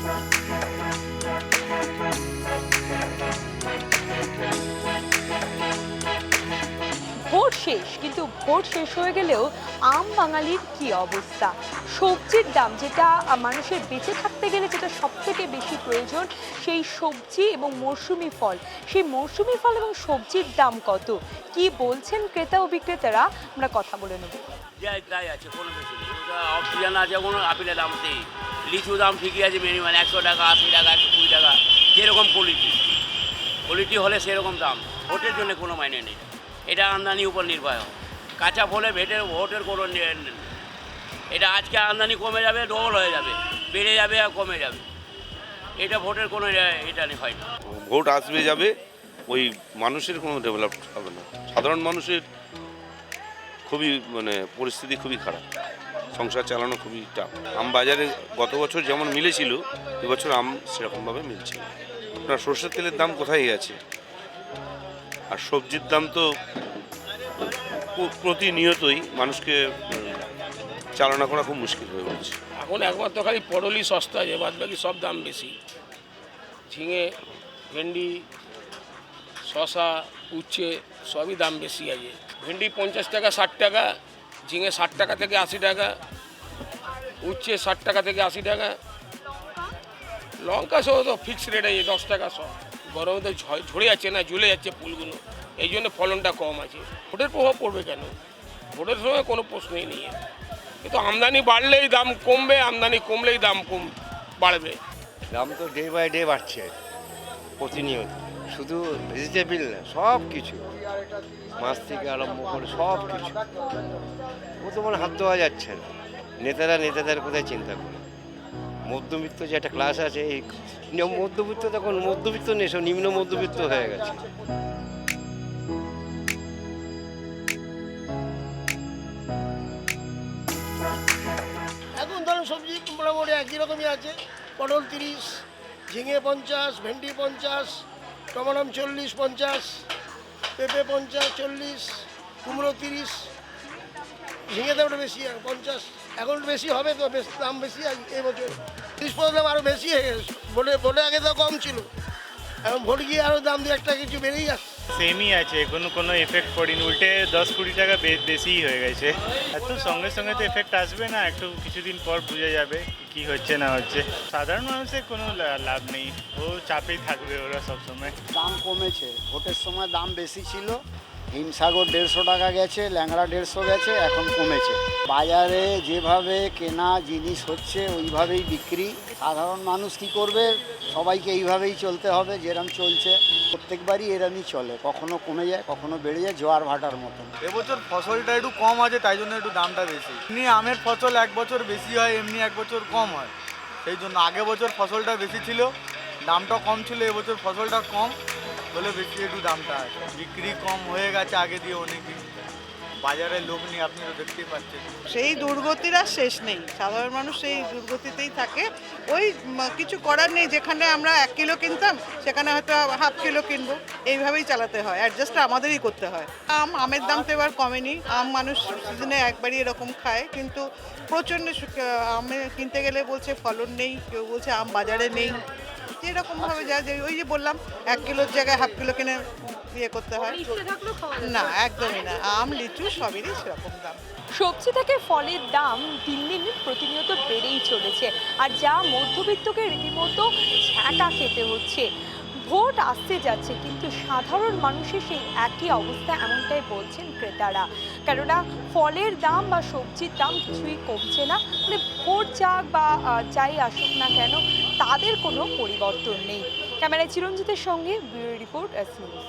Vote শেষ, কিন্তু vote শেষ হয়ে গেলেও আম বাঙালির কি অবস্থা। সবজির দাম, যেটা মানুষের বেঁচে থাকতে গেলে যেটা সব থেকে বেশি প্রয়োজন, সেই সবজি এবং মরশুমি ফল, সেই মরশুমি ফল এবং সবজির দাম কত, কি বলছেন ক্রেতা ও বিক্রেতারা, আমরা কথা বলে নেব। যাই আছে, কোনো বেশি নেই। ওটা অক্সিজেন আছে, কোনো আপেলের দাম নেই। লিচু দাম ঠিকই আছে, মিনিমাম 100 টাকা, 80 টাকা, 120 টাকা, যেরকম কোয়ালিটি হলে সেরকম দাম। ভোটের জন্য কোনো মাইনে নেই, এটা আমদানির উপর নির্ভর। কাঁচা ফলে ভোটের কোনো এটা আজকে আমদানি কমে যাবে, ডবল হয়ে যাবে, বেড়ে যাবে আর কমে যাবে। এটা ভোটের কোনো এটা হয় না। ভোট আসবে যাবে, ওই মানুষের কোনো ডেভেলপ হবে না। সাধারণ মানুষের খুবই পরিস্থিতি খুবই খারাপ, সংসার চালানো খুবই টাফ। আম বাজারে গত বছর যেমন মিলেছিল, এবছর আম সেরকমভাবে মিলছে না। আপনার সরষের তেলের দাম কোথায় গেছে, আর সবজির দাম তো প্রতিনিয়তই মানুষকে চালনা করা খুব মুশকিল হয়ে পড়ছে। এখন একমাত্র খালি পটলই সস্তা আছে, বাদ বাকি সব দাম বেশি। ঝিঙে, ভেন্ডি, শশা, উচ্ছে সবই দাম বেশি আছে। ভেন্ডি 50 টাকা 60 টাকা, ঝিঙে 60 টাকা থেকে 80 টাকা, উচ্ছে 60 টাকা থেকে 80 টাকা। লঙ্কা সহ তো ফিক্সড রেট আছে 10 টাকা সব। গরমে তো ঝরে যাচ্ছে না, ঝুলে যাচ্ছে ফুলগুলো, এই জন্য ফলনটা কম আছে। ভোটের প্রভাব পড়বে কেন? ভোটের সময় কোনো প্রশ্নই নেই। কিন্তু আমদানি বাড়লেই দাম কমবে, আমদানি কমলেই দাম বাড়বে। দাম তো ডে বাই ডে বাড়ছে প্রতিনিয়ত, শুধু ভেজিটেবিল না, সব কিছু, মাছ থেকে আরম্ভ করে সব কিছু। ও তো হাত দেওয়া যাচ্ছে না। নেতাদের কোথায় চিন্তা করে? মধ্যবিত্ত যে একটা ক্লাস আছে, এই মধ্যবিত্ত তখন মধ্যবিত্ত নেই, সব নিম্ন মধ্যবিত্ত হয়ে গেছে। এখন ধরুন সবজি মোটামুটি একই রকমই আছে। পটল 30, ঝিঙে 50, ভেন্ডি 50, টমাটম 40, 50, পেঁপে 50, 40, কুমড়ো 30, ঝিঙে দামটা বেশি 50। এখন বেশি হবে তো, দাম বেশি এই বছর 30 দাম আরও বেশি হয়ে গেছে। ভোটে আগে তো কম ছিল, এখন ভোট গিয়ে আরও দাম 2-1 কিছু বেড়েই যাচ্ছে। সেমই আছে, কোনো এফেক্ট পড়েনি, উল্টে 10-20 টাকা বেশিই হয়ে গেছে। এত সঙ্গে সঙ্গে তো এফেক্ট আসবে না, একটু কিছুদিন পর বুঝে যাবে কি হচ্ছে না হচ্ছে। সাধারণ মানুষের কোনো লাভ নেই, ও চাপেই থাকবে ওরা সবসময়। দাম কমেছে, ভোটের সময় দাম বেশি ছিল। হিমসাগর 150 টাকা গেছে, ল্যাংড়া 150 গেছে, এখন কমেছে। বাজারে যেভাবে কেনা জিনিস হচ্ছে ওইভাবেই বিক্রি। সাধারণ মানুষ কি করবে? সবাইকে এইভাবেই চলতে হবে, যেরকম চলছে প্রত্যেকবারই এরমই চলে, কখনো কমে যায় কখনো বেড়ে যায়, জোয়ার ভাটার মতন। এবছর ফসলটা একটু কম আছে, তাই জন্য একটু দামটা বেশি। এমনি আমের ফসল এক বছর বেশি হয়, এমনি এক বছর কম হয়, সেই জন্য আগে বছর ফসলটা বেশি ছিল, দামটা কম ছিল। এবছর ফসলটা কম বলে বেশি একটু দামটা আছে। বিক্রি কম হয়ে গেছে আগে দিয়ে অনেকই, বাজারে লোক নেই, আপনি তো দেখতেই পাচ্ছেন। সেই দুর্গতির আর শেষ নেই, সাধারণ মানুষ সেই দুর্গতিতেই থাকে। ওই কিছু করার নেই, যেখানে আমরা 1 কিলো কিনতাম সেখানে হয়তো হাফ কিলো কিনবো, এইভাবেই চালাতে হয়, অ্যাডজাস্ট আমাদেরই করতে হয়। আমের দাম তো এবার কমেনি, আম মানুষ সিজনে একবারই এরকম খায়, কিন্তু প্রচণ্ড আমে কিনতে গেলে বলছে ফলন নেই, কেউ বলছে আম বাজারে নেই। যেরকমভাবে যে ওই যে বললাম 1 কিলোর জায়গায় হাফ কিলো কিনে করতে হয় না, একদমই না। আম লিচু সবেরই সেরকম দাম। সবজি থেকে ফলের দাম দিন দিন প্রতিনিয়ত বেড়েই চলেছে, আর যা মধ্যবিত্তকে রীতিমতো ঝাঁটা খেতে হচ্ছে। ভোট আসতে যাচ্ছে, কিন্তু সাধারণ মানুষের সেই একই অবস্থা, এমনটাই বলছেন ক্রেতারা। কেননা ফলের দাম বা সবজির দাম কিছুই কমছে না। ভোট যাক বা যাই আসুক না কেন, তাদের কোনো পরিবর্তন নেই। ক্যামেরায় চিরঞ্জিতের সঙ্গে ব্যুরো রিপোর্ট এস নিউজ।